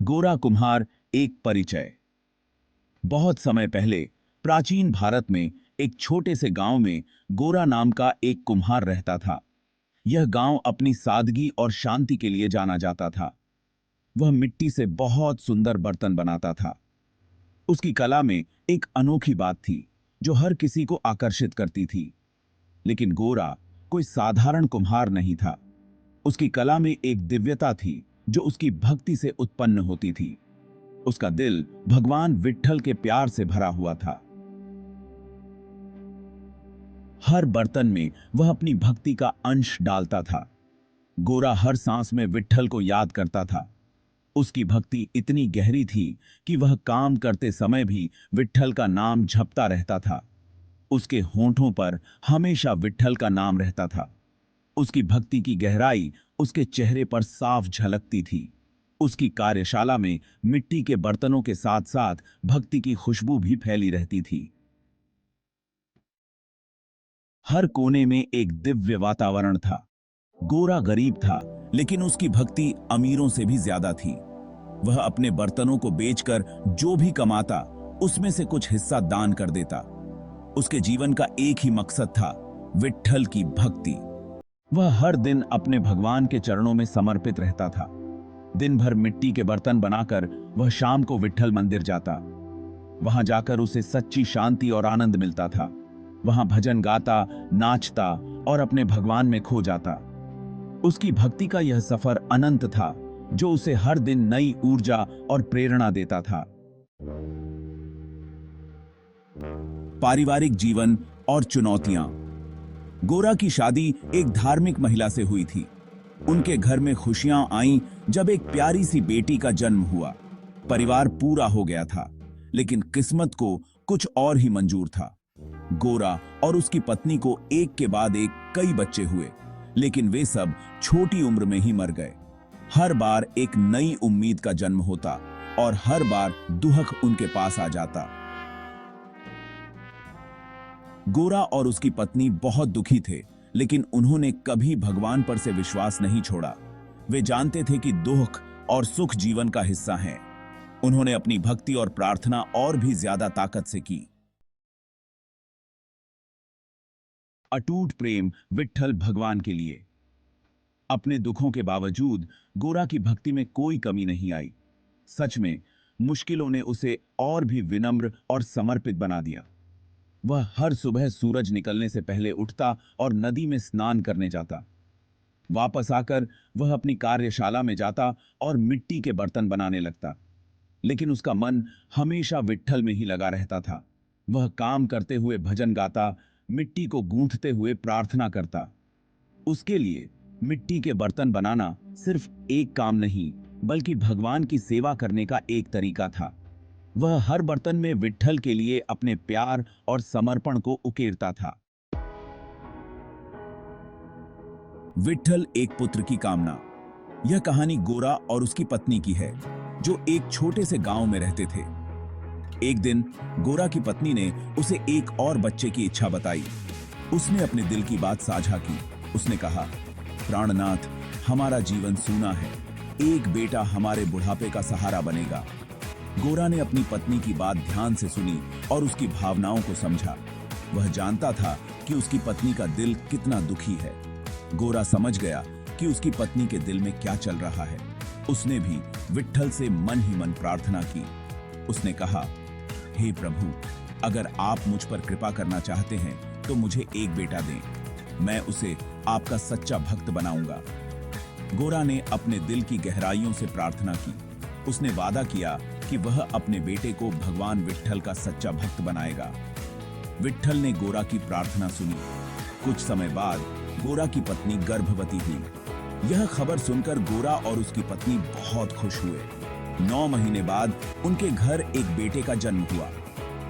गोरा कुम्हार एक परिचय। बहुत समय पहले प्राचीन भारत में एक छोटे से गांव में गोरा नाम का एक कुम्हार रहता था। यह गांव अपनी सादगी और शांति के लिए जाना जाता था। वह मिट्टी से बहुत सुंदर बर्तन बनाता था। उसकी कला में एक अनोखी बात थी जो हर किसी को आकर्षित करती थी। लेकिन गोरा कोई साधारण कुम्हार नहीं था। उसकी कला में एक दिव्यता थी जो उसकी भक्ति से उत्पन्न होती थी। उसका दिल भगवान विट्ठल के प्यार से भरा हुआ था। हर बर्तन में वह अपनी भक्ति का अंश डालता था। गोरा हर सांस में विट्ठल को याद करता था। उसकी भक्ति इतनी गहरी थी कि वह काम करते समय भी विट्ठल का नाम जपता रहता था। उसके होंठों पर हमेशा विट्ठल का नाम रहता था। उसकी भक्ति की गहराई उसके चेहरे पर साफ झलकती थी। उसकी कार्यशाला में मिट्टी के बर्तनों के साथ साथ भक्ति की खुशबू भी फैली रहती थी। हर कोने में एक दिव्य वातावरण था। गोरा गरीब था, लेकिन उसकी भक्ति अमीरों से भी ज्यादा थी। वह अपने बर्तनों को बेचकर जो भी कमाता, उसमें से कुछ हिस्सा दान कर देता। उसके जीवन का एक ही मकसद था, विट्ठल की भक्ति। वह हर दिन अपने भगवान के चरणों में समर्पित रहता था। दिन भर मिट्टी के बर्तन बनाकर वह शाम को विट्ठल मंदिर जाता। वहां जाकर उसे सच्ची शांति और आनंद मिलता था। वहां भजन गाता, नाचता और अपने भगवान में खो जाता। उसकी भक्ति का यह सफर अनंत था, जो उसे हर दिन नई ऊर्जा और प्रेरणा देता था। पारिवारिक जीवन और चुनौतियां। गोरा की शादी एक धार्मिक महिला से हुई थी। उनके घर में खुशियां आईं जब एक प्यारी सी बेटी का जन्म हुआ। परिवार पूरा हो गया था, लेकिन किस्मत को कुछ और ही मंजूर था। गोरा और उसकी पत्नी को एक के बाद एक कई बच्चे हुए, लेकिन वे सब छोटी उम्र में ही मर गए। हर बार एक नई उम्मीद का जन्म होता और हर बार दुख उनके पास आ जाता। गोरा और उसकी पत्नी बहुत दुखी थे, लेकिन उन्होंने कभी भगवान पर से विश्वास नहीं छोड़ा। वे जानते थे कि दुख और सुख जीवन का हिस्सा हैं। उन्होंने अपनी भक्ति और प्रार्थना और भी ज्यादा ताकत से की। अटूट प्रेम विट्ठल भगवान के लिए। अपने दुखों के बावजूद गोरा की भक्ति में कोई कमी नहीं आई। सच में मुश्किलों ने उसे और भी विनम्र और समर्पित बना दिया। वह हर सुबह सूरज निकलने से पहले उठता और नदी में स्नान करने जाता। वापस आकर वह अपनी कार्यशाला में जाता और मिट्टी के बर्तन बनाने लगता। लेकिन उसका मन हमेशा विट्ठल में ही लगा रहता था। वह काम करते हुए भजन गाता, मिट्टी को गूंथते हुए प्रार्थना करता। उसके लिए मिट्टी के बर्तन बनाना सिर्फ एक काम नहीं, बल्कि भगवान की सेवा करने का एक तरीका था। वह हर बर्तन में विट्ठल के लिए अपने प्यार और समर्पण को उकेरता था। विट्ठल एक पुत्र की कामना। यह कहानी गोरा और उसकी पत्नी की है, जो एक छोटे से गांव में रहते थे। एक दिन गोरा की पत्नी ने उसे एक और बच्चे की इच्छा बताई। उसने अपने दिल की बात साझा की। उसने कहा, प्राणनाथ, हमारा जीवन सूना है। एक बेटा हमारे बुढ़ापे का सहारा बनेगा। गोरा ने अपनी पत्नी की बात ध्यान से सुनी और उसकी भावनाओं को समझा। वह जानता था कि उसकी पत्नी का दिल कितना दुखी है। गोरा समझ गया कि उसकी पत्नी के दिल में क्या चल रहा है। उसने भी विट्ठल से मन ही मन प्रार्थना की। उसने कहा, हे प्रभु, अगर आप मुझ पर कृपा करना चाहते हैं तो मुझे एक बेटा दें। मैं उसे आपका सच्चा भक्त बनाऊंगा। गोरा ने अपने दिल की गहराइयों से प्रार्थना की। उसने वादा किया कि वह अपने बेटे को भगवान विट्ठल का सच्चा भक्त बनाएगा। विट्ठल ने गोरा की प्रार्थना सुनी। कुछ समय बाद गोरा की पत्नी गर्भवती हुई। यह खबर सुनकर गोरा और उसकी पत्नी बहुत खुश हुए। 9 महीने बाद उनके घर एक बेटे का जन्म हुआ।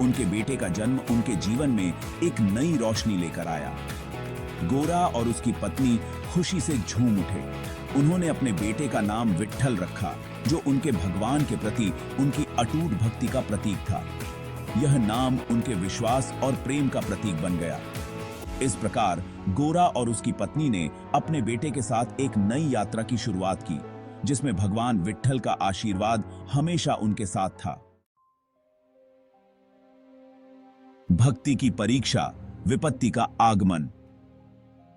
उनके बेटे का जन्म उनके जीवन में एक नई रोशनी लेकर आया। गोरा और उसकी पत्नी खुशी से झूम उठे। उन्होंने अपने बेटे का नाम विट्ठल रखा, जो उनके भगवान के प्रति उनकी अटूट भक्ति का प्रतीक था। यह नाम उनके विश्वास और प्रेम का प्रतीक बन गया। इस प्रकार गोरा और उसकी पत्नी ने अपने बेटे के साथ एक नई यात्रा की शुरुआत की। जिसमें भगवान विट्ठल का आशीर्वाद हमेशा उनके साथ था। भक्ति की परीक्षा, विपत्ति का आगमन।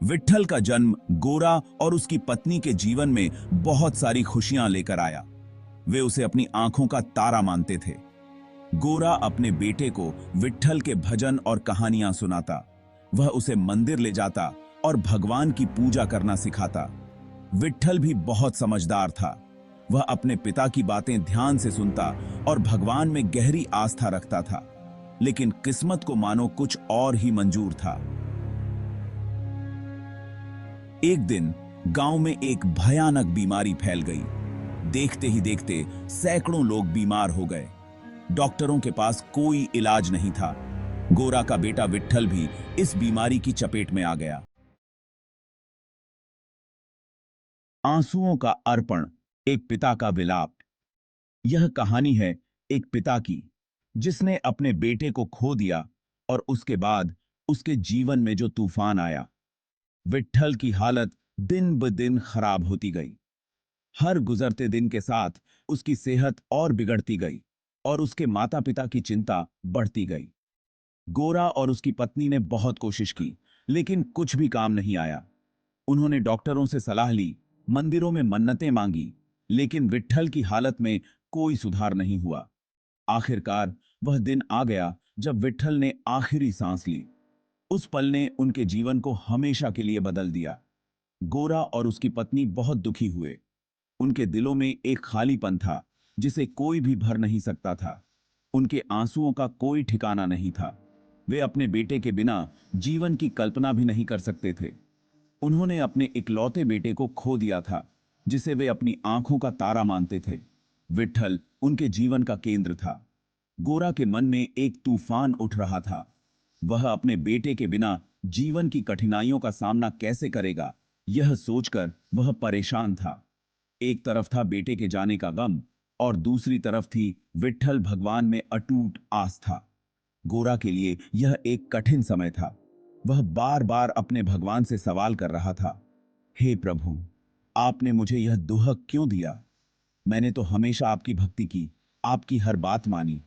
विट्ठल का जन्म गोरा और उसकी पत्नी के जीवन में बहुत सारी खुशियां लेकर आया। वे उसे अपनी आंखों का तारा मानते थे। गोरा अपने बेटे को विट्ठल के भजन और कहानियां सुनाता। वह उसे मंदिर ले जाता और भगवान की पूजा करना सिखाता। विट्ठल भी बहुत समझदार था। वह अपने पिता की बातें ध्यान से सुनता और भगवान में गहरी आस्था रखता था। लेकिन किस्मत को मानो कुछ और ही मंजूर था। एक दिन गांव में एक भयानक बीमारी फैल गई। देखते ही देखते सैकड़ों लोग बीमार हो गए। डॉक्टरों के पास कोई इलाज नहीं था। गोरा का बेटा विट्ठल भी इस बीमारी की चपेट में आ गया। आंसुओं का अर्पण, एक पिता का विलाप। यह कहानी है एक पिता की, जिसने अपने बेटे को खो दिया और उसके बाद उसके जीवन में जो तूफान आया। विट्ठल की हालत दिन ब दिन खराब होती गई। हर गुजरते दिन के साथ उसकी सेहत और बिगड़ती गई और उसके माता पिता की चिंता बढ़ती गई। गोरा और उसकी पत्नी ने बहुत कोशिश की, लेकिन कुछ भी काम नहीं आया। उन्होंने डॉक्टरों से सलाह ली, मंदिरों में मन्नतें मांगी, लेकिन विट्ठल की हालत में कोई सुधार नहीं हुआ। आखिरकार वह दिन आ गया जब विट्ठल ने आखिरी सांस ली। उस पल ने उनके जीवन को हमेशा के लिए बदल दिया। गोरा और उसकी पत्नी बहुत दुखी हुए। उनके दिलों में एक खालीपन था जिसे कोई भी भर नहीं सकता था। उनके आंसुओं का कोई ठिकाना नहीं था। वे अपने बेटे के बिना जीवन की कल्पना भी नहीं कर सकते थे। उन्होंने अपने इकलौते बेटे को खो दिया था, जिसे वे अपनी आंखों का तारा मानते थे। विट्ठल उनके जीवन का केंद्र था। गोरा के मन में एक तूफान उठ रहा था। वह अपने बेटे के बिना जीवन की कठिनाइयों का सामना कैसे करेगा, यह सोचकर वह परेशान था। एक तरफ था बेटे के जाने का गम और दूसरी तरफ थी विट्ठल भगवान में अटूट आस्था। गोरा के लिए यह एक कठिन समय था। वह बार बार अपने भगवान से सवाल कर रहा था, हे प्रभु, आपने मुझे यह दुहक क्यों दिया? मैंने तो हमेशा आपकी भक्ति की, आपकी हर बात मानी।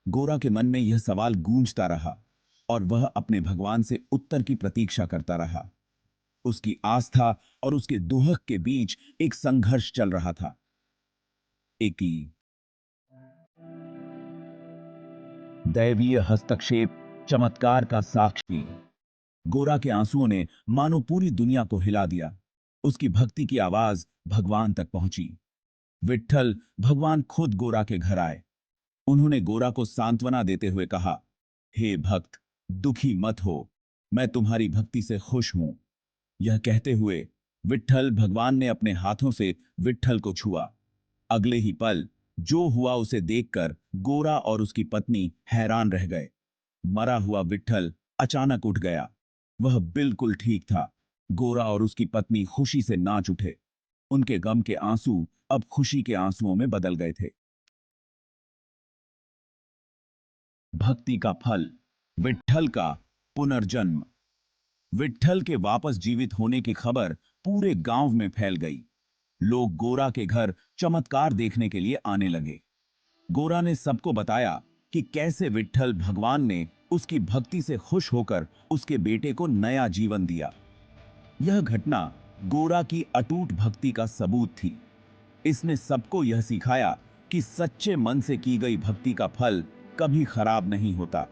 गोरा के मन में यह सवाल गूंजता रहा और वह अपने भगवान से उत्तर की प्रतीक्षा करता रहा। उसकी आस्था और उसके दुहक के बीच एक संघर्ष चल रहा था। एक दैवीय हस्तक्षेप, चमत्कार का साक्षी। गोरा के आंसुओं ने मानो पूरी दुनिया को हिला दिया। उसकी भक्ति की आवाज भगवान तक पहुंची। विट्ठल भगवान खुद गोरा के घर आए। उन्होंने गोरा को सांत्वना देते हुए कहा, हे भक्त, दुखी मत हो, मैं तुम्हारी भक्ति से खुश हूं। यह कहते हुए विट्ठल भगवान ने अपने हाथों से विट्ठल को छुआ। अगले ही पल जो हुआ उसे देखकर गोरा और उसकी पत्नी हैरान रह गए। मरा हुआ विट्ठल अचानक उठ गया। वह बिल्कुल ठीक था। गोरा और उसकी पत्नी खुशी से नाच उठे। उनके गम के आंसू अब खुशी के आंसुओं में बदल गए थे। भक्ति का फल, विट्ठल का पुनर्जन्म। विट्ठल के वापस जीवित होने की खबर पूरे गांव में फैल गई। लोग गोरा के घर चमत्कार देखने के लिए आने लगे। गोरा ने सबको बताया कि कैसे विट्ठल भगवान ने उसकी भक्ति से खुश होकर उसके बेटे को नया जीवन दिया। यह घटना गोरा की अटूट भक्ति का सबूत थी। इसने सबको यह सिखाया कि सच्चे मन से की गई भक्ति का फल कभी खराब नहीं होता।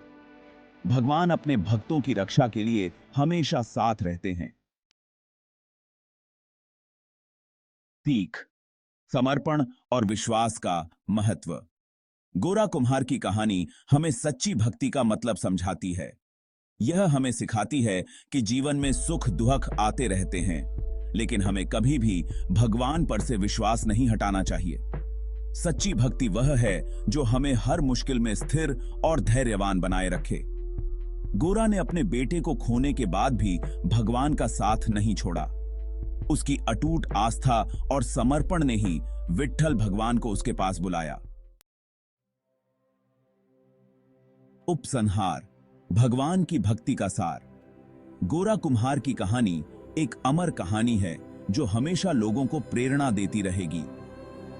भगवान अपने भक्तों की रक्षा के लिए हमेशा साथ रहते हैं। सीख, समर्पण और विश्वास का महत्व। गोरा कुम्हार की कहानी हमें सच्ची भक्ति का मतलब समझाती है। यह हमें सिखाती है कि जीवन में सुख दुख आते रहते हैं, लेकिन हमें कभी भी भगवान पर से विश्वास नहीं हटाना चाहिए। सच्ची भक्ति वह है जो हमें हर मुश्किल में स्थिर और धैर्यवान बनाए रखे। गोरा ने अपने बेटे को खोने के बाद भी भगवान का साथ नहीं छोड़ा। उसकी अटूट आस्था और समर्पण ने ही विट्ठल भगवान को उसके पास बुलाया। उपसंहार, भगवान की भक्ति का सार। गोरा कुम्हार की कहानी एक अमर कहानी है जो हमेशा लोगों को प्रेरणा देती रहेगी।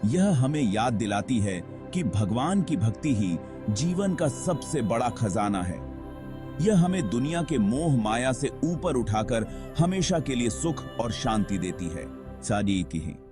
यह हमें याद दिलाती है कि भगवान की भक्ति ही जीवन का सबसे बड़ा खजाना है। यह हमें दुनिया के मोह माया से ऊपर उठाकर हमेशा के लिए सुख और शांति देती है। सादी की